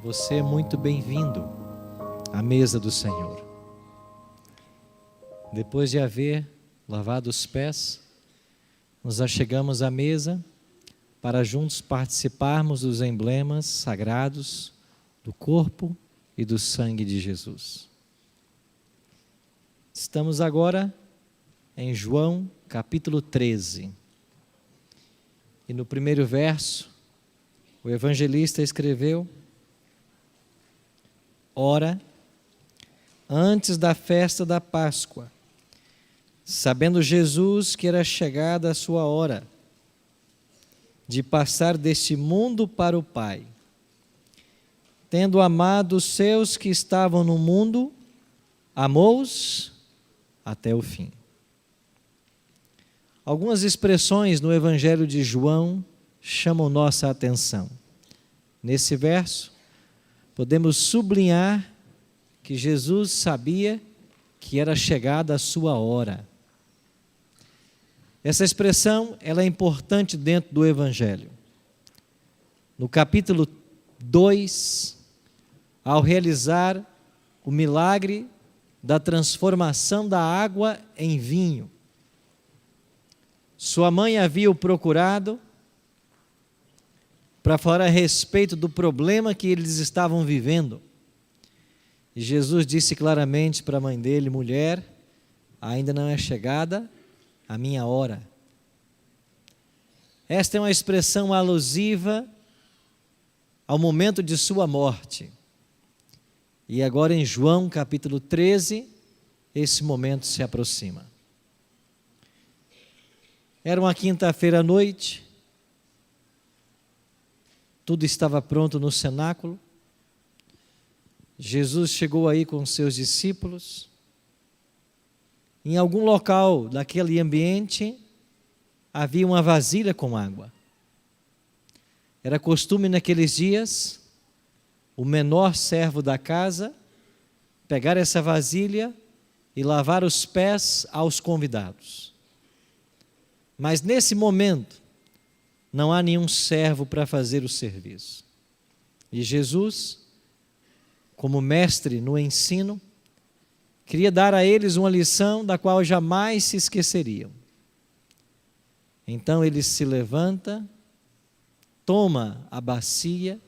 Você é muito bem-vindo à mesa do Senhor. Depois de haver lavado os pés, nos achegamos à mesa para juntos participarmos dos emblemas sagrados do corpo e do sangue de Jesus. Estamos agora em João capítulo 13. E no primeiro verso, o evangelista escreveu: Ora, antes da festa da Páscoa, sabendo Jesus que era chegada a sua hora de passar deste mundo para o Pai, tendo amado os seus que estavam no mundo, amou-os até o fim. Algumas expressões no Evangelho de João chamam nossa atenção. Nesse verso, podemos sublinhar que Jesus sabia que era chegada a sua hora. Essa expressão ela é importante dentro do Evangelho. No capítulo 2, ao realizar o milagre da transformação da água em vinho, sua mãe havia o procurado para falar a respeito do problema que eles estavam vivendo. E Jesus disse claramente para a mãe dele: mulher, ainda não é chegada a minha hora. Esta é uma expressão alusiva ao momento de sua morte. E agora em João capítulo 13, esse momento se aproxima. Era uma quinta-feira à noite, tudo estava pronto no cenáculo. Jesus chegou aí com seus discípulos. Em algum local daquele ambiente havia uma vasilha com água. Era costume naqueles dias o menor servo da casa pegar essa vasilha e lavar os pés aos convidados. Mas nesse momento não há nenhum servo para fazer o serviço. E Jesus, como mestre no ensino, queria dar a eles uma lição da qual jamais se esqueceriam. Então ele se levanta, toma a bacia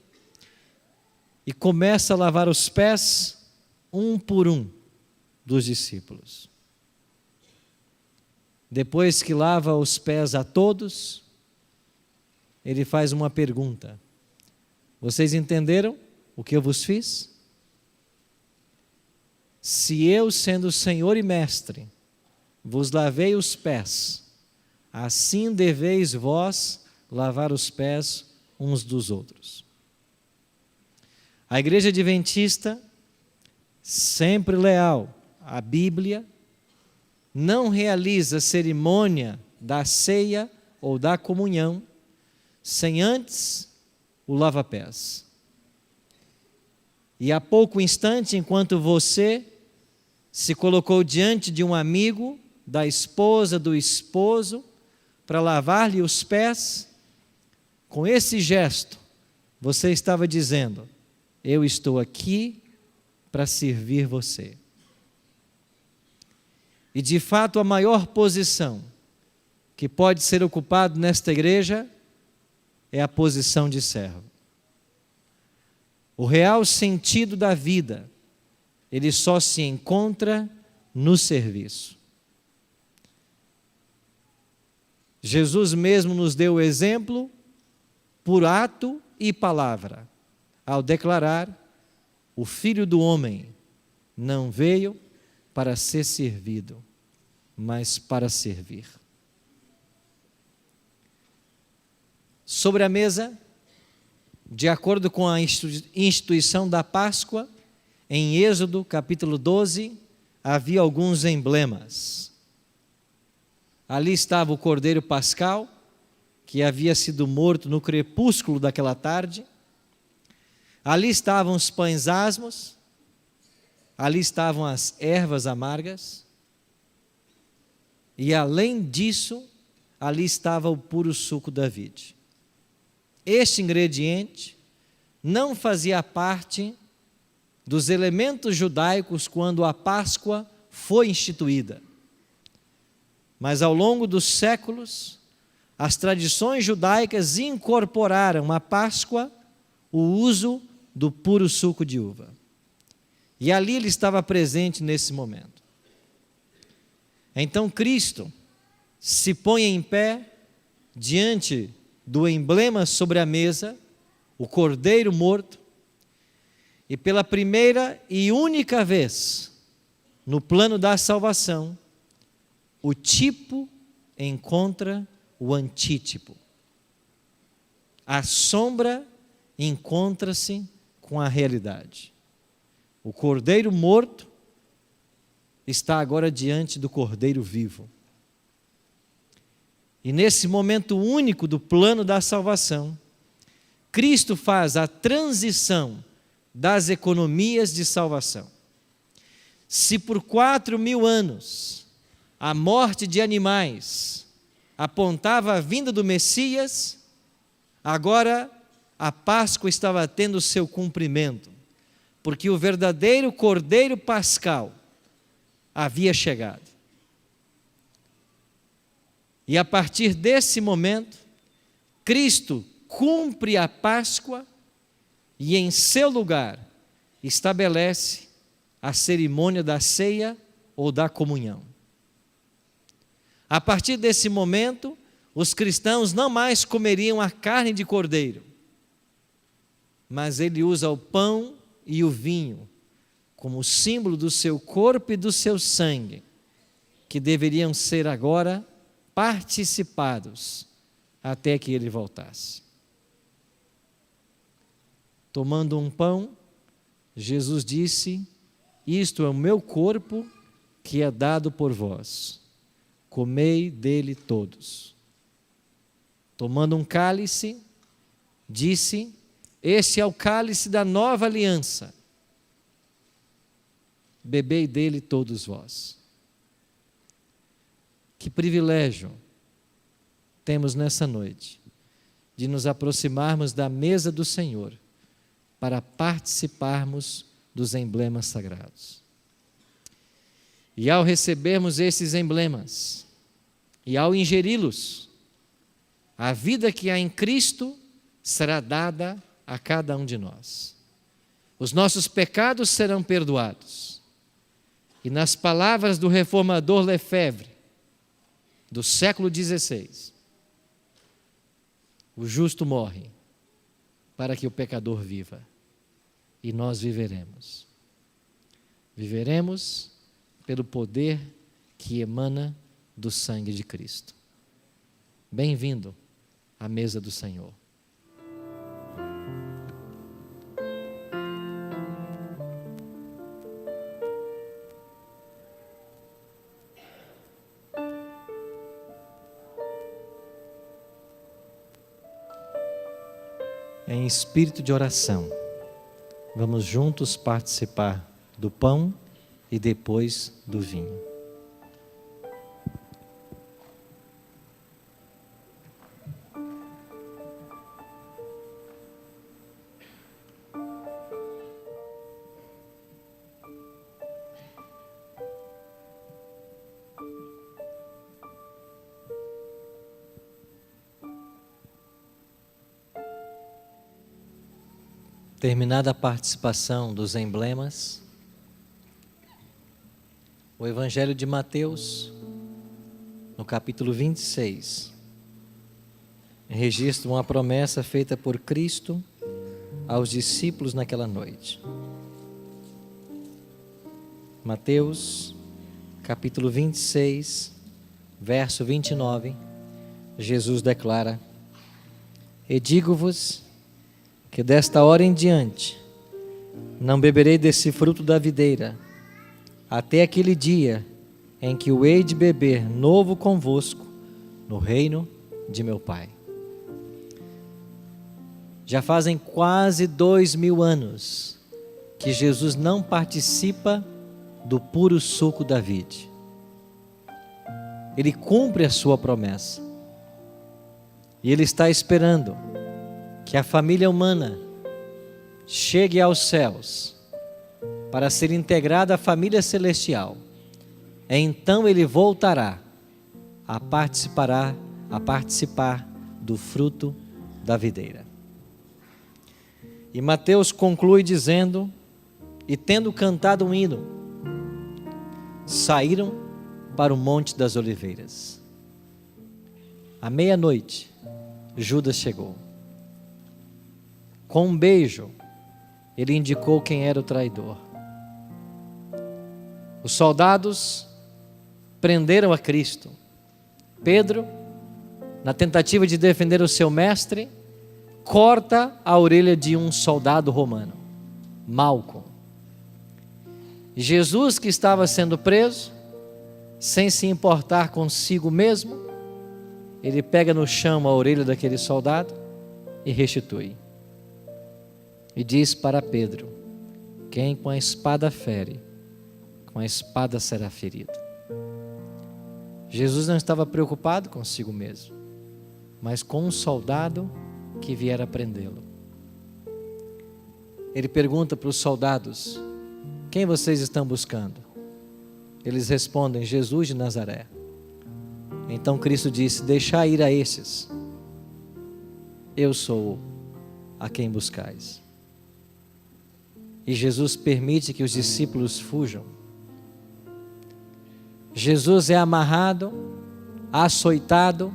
e começa a lavar os pés, um por um, dos discípulos. Depois que lava os pés a todos, ele faz uma pergunta: vocês entenderam o que eu vos fiz? Se eu, sendo Senhor e Mestre, vos lavei os pés, assim deveis vós lavar os pés uns dos outros. A Igreja Adventista, sempre leal à Bíblia, não realiza a cerimônia da ceia ou da comunhão sem antes o lava-pés. E há pouco instante, enquanto você se colocou diante de um amigo, da esposa, do esposo, para lavar-lhe os pés, com esse gesto, você estava dizendo: eu estou aqui para servir você. E de fato a maior posição que pode ser ocupada nesta igreja é a posição de servo. O real sentido da vida, ele só se encontra no serviço. Jesus mesmo nos deu o exemplo por ato e palavra, ao declarar: o Filho do Homem não veio para ser servido, mas para servir. Sobre a mesa, de acordo com a instituição da Páscoa, em Êxodo capítulo 12, havia alguns emblemas. Ali estava o cordeiro pascal, que havia sido morto no crepúsculo daquela tarde. Ali estavam os pães asmos, ali estavam as ervas amargas, e além disso, ali estava o puro suco da vide. Este ingrediente não fazia parte dos elementos judaicos quando a Páscoa foi instituída. Mas ao longo dos séculos, as tradições judaicas incorporaram à Páscoa o uso do puro suco de uva. E ali ele estava presente nesse momento. Então Cristo se põe em pé diante do emblema sobre a mesa, o cordeiro morto, e pela primeira e única vez no plano da salvação, o tipo encontra o antítipo. A sombra encontra-se com a realidade. O cordeiro morto está agora diante do cordeiro vivo. E nesse momento único do plano da salvação, Cristo faz a transição das economias de salvação. Se por 4.000 anos a morte de animais apontava a vinda do Messias, agora a Páscoa estava tendo seu cumprimento, porque o verdadeiro Cordeiro Pascal havia chegado. E a partir desse momento, Cristo cumpre a Páscoa e em seu lugar estabelece a cerimônia da ceia ou da comunhão. A partir desse momento, os cristãos não mais comeriam a carne de cordeiro, mas ele usa o pão e o vinho como símbolo do seu corpo e do seu sangue, que deveriam ser agora participados até que ele voltasse. Tomando um pão, Jesus disse: isto é o meu corpo que é dado por vós. Comei dele todos. Tomando um cálice, disse: este é o cálice da nova aliança. Bebei dele todos vós. Que privilégio temos nessa noite de nos aproximarmos da mesa do Senhor para participarmos dos emblemas sagrados. E ao recebermos esses emblemas e ao ingeri-los, a vida que há em Cristo será dada a cada um de nós. Os nossos pecados serão perdoados. E nas palavras do reformador Lefebvre, do século XVI, o justo morre para que o pecador viva. E nós viveremos. Viveremos pelo poder que emana do sangue de Cristo. Bem-vindo à mesa do Senhor. Em espírito de oração, vamos juntos participar do pão e depois do vinho. Terminada a participação dos emblemas, o Evangelho de Mateus, no capítulo 26, registra uma promessa feita por Cristo aos discípulos naquela noite. Mateus, capítulo 26, verso 29, Jesus declara: e digo-vos que desta hora em diante não beberei desse fruto da videira, até aquele dia em que o hei de beber novo convosco no reino de meu Pai. Já fazem quase 2000 anos que Jesus não participa do puro suco da vide. Ele cumpre a sua promessa. E Ele está esperando que a família humana chegue aos céus para ser integrado à família celestial, então ele voltará a participar do fruto da videira. E Mateus conclui dizendo: e tendo cantado um hino, saíram para o Monte das Oliveiras. À meia-noite, Judas chegou. Com um beijo, ele indicou quem era o traidor. Os soldados prenderam a Cristo. Pedro, na tentativa de defender o seu mestre, corta a orelha de um soldado romano, Malco. Jesus, que estava sendo preso, sem se importar consigo mesmo, ele pega no chão a orelha daquele soldado e restitui. E diz para Pedro: quem com a espada fere, com a espada será ferido. Jesus não estava preocupado consigo mesmo, mas com um soldado que viera prendê-lo. Ele pergunta para os soldados: quem vocês estão buscando? Eles respondem: Jesus de Nazaré. Então Cristo disse: deixai ir a esses, eu sou a quem buscais. E Jesus permite que os discípulos fujam. Jesus é amarrado, açoitado,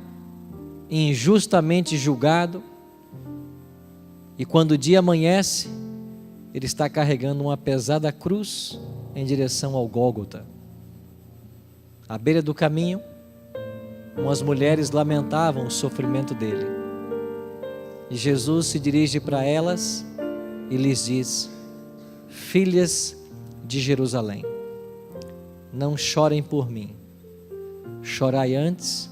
injustamente julgado, e quando o dia amanhece, ele está carregando uma pesada cruz em direção ao Gólgota. À beira do caminho, umas mulheres lamentavam o sofrimento dele. E Jesus se dirige para elas e lhes diz: filhas de Jerusalém, não chorem por mim, chorai antes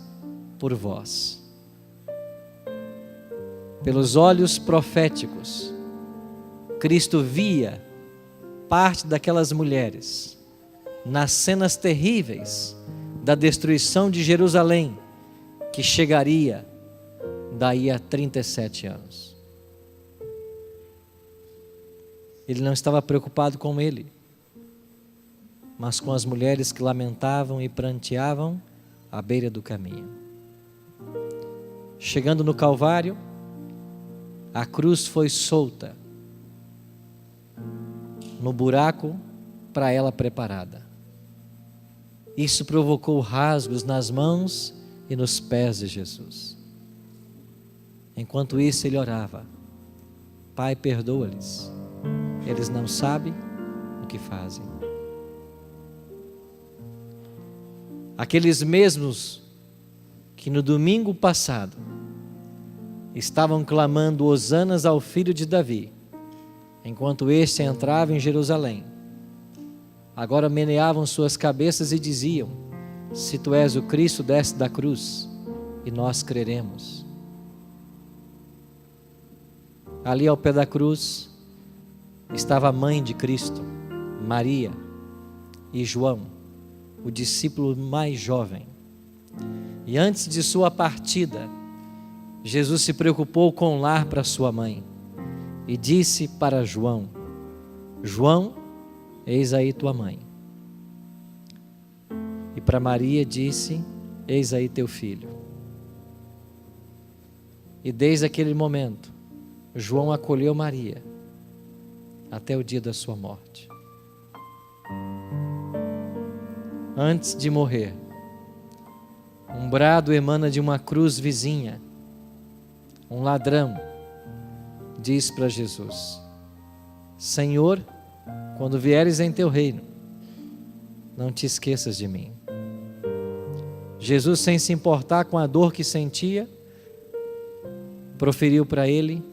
por vós. Pelos olhos proféticos, Cristo via parte daquelas mulheres nas cenas terríveis da destruição de Jerusalém, que chegaria daí a 37 anos. Ele não estava preocupado com ele, mas com as mulheres que lamentavam e pranteavam à beira do caminho. Chegando no Calvário, a cruz foi solta no buraco para ela preparada. Isso provocou rasgos nas mãos e nos pés de Jesus. Enquanto isso ele orava: Pai, perdoa-lhes, eles não sabem o que fazem. Aqueles mesmos que no domingo passado estavam clamando hosanas ao filho de Davi, enquanto este entrava em Jerusalém, agora meneavam suas cabeças e diziam: se tu és o Cristo, desce da cruz e nós creremos. Ali ao pé da cruz estava a mãe de Cristo, Maria, e João, o discípulo mais jovem. E antes de sua partida, Jesus se preocupou com o lar para sua mãe e disse para João: João, eis aí tua mãe. E para Maria disse: eis aí teu filho. E desde aquele momento, João acolheu Maria até o dia da sua morte. Antes de morrer, um brado emana de uma cruz vizinha. Um ladrão diz para Jesus: Senhor, quando vieres em teu reino, não te esqueças de mim. Jesus, sem se importar com a dor que sentia, proferiu para ele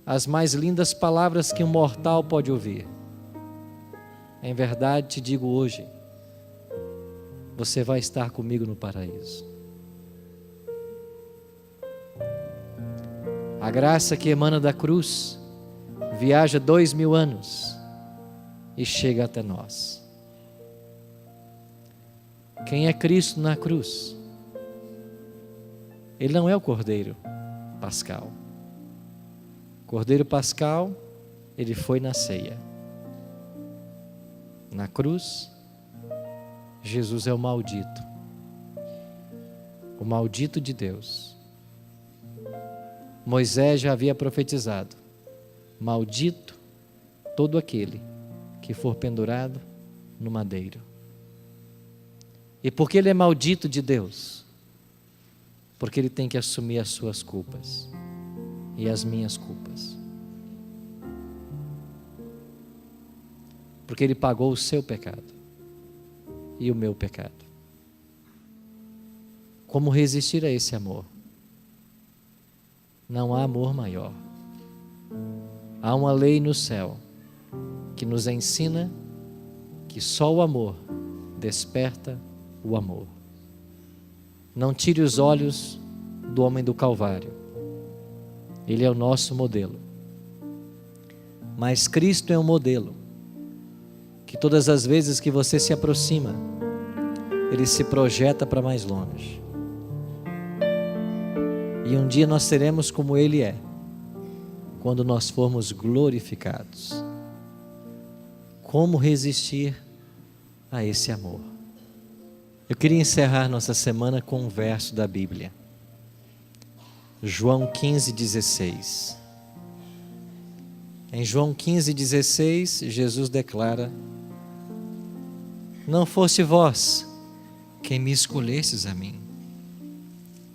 as mais lindas palavras que um mortal pode ouvir: em verdade te digo hoje, você vai estar comigo no paraíso. A graça que emana da cruz viaja 2000 anos e chega até nós. Quem é Cristo na cruz? Ele não é o Cordeiro Pascal. Cordeiro pascal, ele foi na ceia. Na cruz, Jesus é o maldito de Deus. Moisés já havia profetizado: maldito todo aquele que for pendurado no madeiro. E por que ele é maldito de Deus? Porque ele tem que assumir as suas culpas e as minhas culpas. Porque ele pagou o seu pecado e o meu pecado. Como resistir a esse amor? Não há amor maior. Há uma lei no céu que nos ensina que só o amor desperta o amor. Não tire os olhos do homem do Calvário. Ele é o nosso modelo. Mas Cristo é um modelo que todas as vezes que você se aproxima, ele se projeta para mais longe. E um dia nós seremos como ele é, quando nós formos glorificados. Como resistir a esse amor? Eu queria encerrar nossa semana com um verso da Bíblia. João 15:16. Em João 15:16, Jesus declara: não fosse vós quem me escolhesses a mim.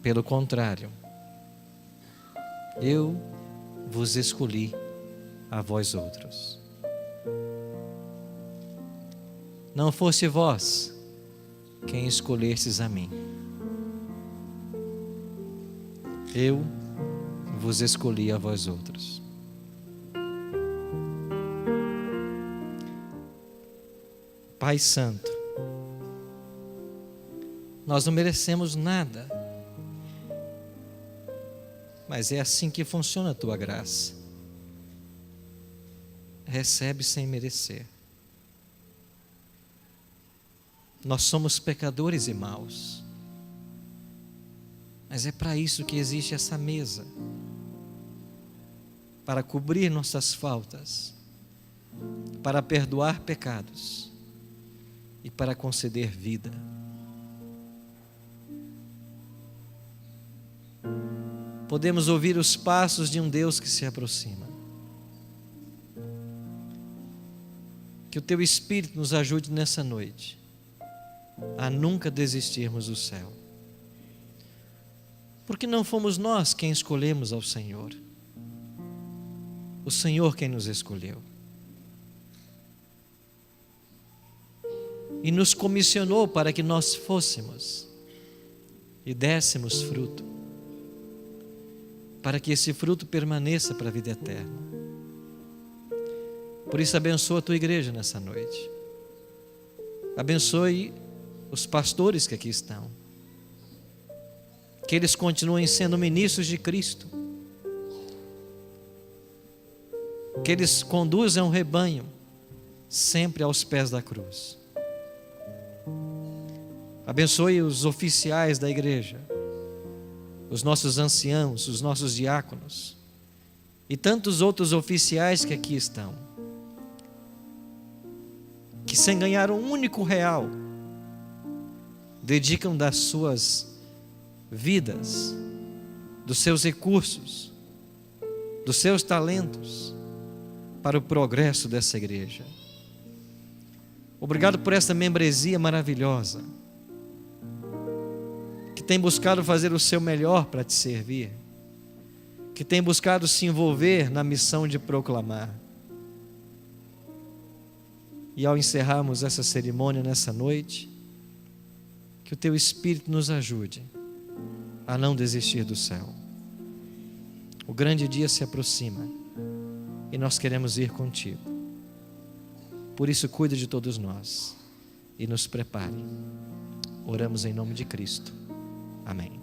Pelo contrário, eu vos escolhi a vós outros. Não fosse vós quem escolhesses a mim. Eu vos escolhi a vós outros. Pai Santo, nós não merecemos nada, mas é assim que funciona a tua graça. Recebe sem merecer. Nós somos pecadores e maus, mas é para isso que existe essa mesa, para cobrir nossas faltas, para perdoar pecados e para conceder vida. Podemos ouvir os passos de um Deus que se aproxima. Que o teu Espírito nos ajude nessa noite a nunca desistirmos do céu. Porque não fomos nós quem escolhemos ao Senhor. O Senhor quem nos escolheu. E nos comissionou para que nós fôssemos e dessemos fruto, para que esse fruto permaneça para a vida eterna. Por isso abençoa a tua igreja nessa noite. Abençoe os pastores que aqui estão. Que eles continuem sendo ministros de Cristo. Que eles conduzam o rebanho sempre aos pés da cruz. Abençoe os oficiais da igreja, os nossos anciãos, os nossos diáconos e tantos outros oficiais que aqui estão, que sem ganhar um único real, dedicam das suas vidas, dos seus recursos, dos seus talentos para o progresso dessa igreja. Obrigado por essa membresia maravilhosa, que tem buscado fazer o seu melhor para te servir, que tem buscado se envolver na missão de proclamar. E ao encerrarmos essa cerimônia nessa noite, que o teu Espírito nos ajude a não desistir do céu. O grande dia se aproxima e nós queremos ir contigo. Por isso, cuida de todos nós e nos prepare. Oramos em nome de Cristo. Amém.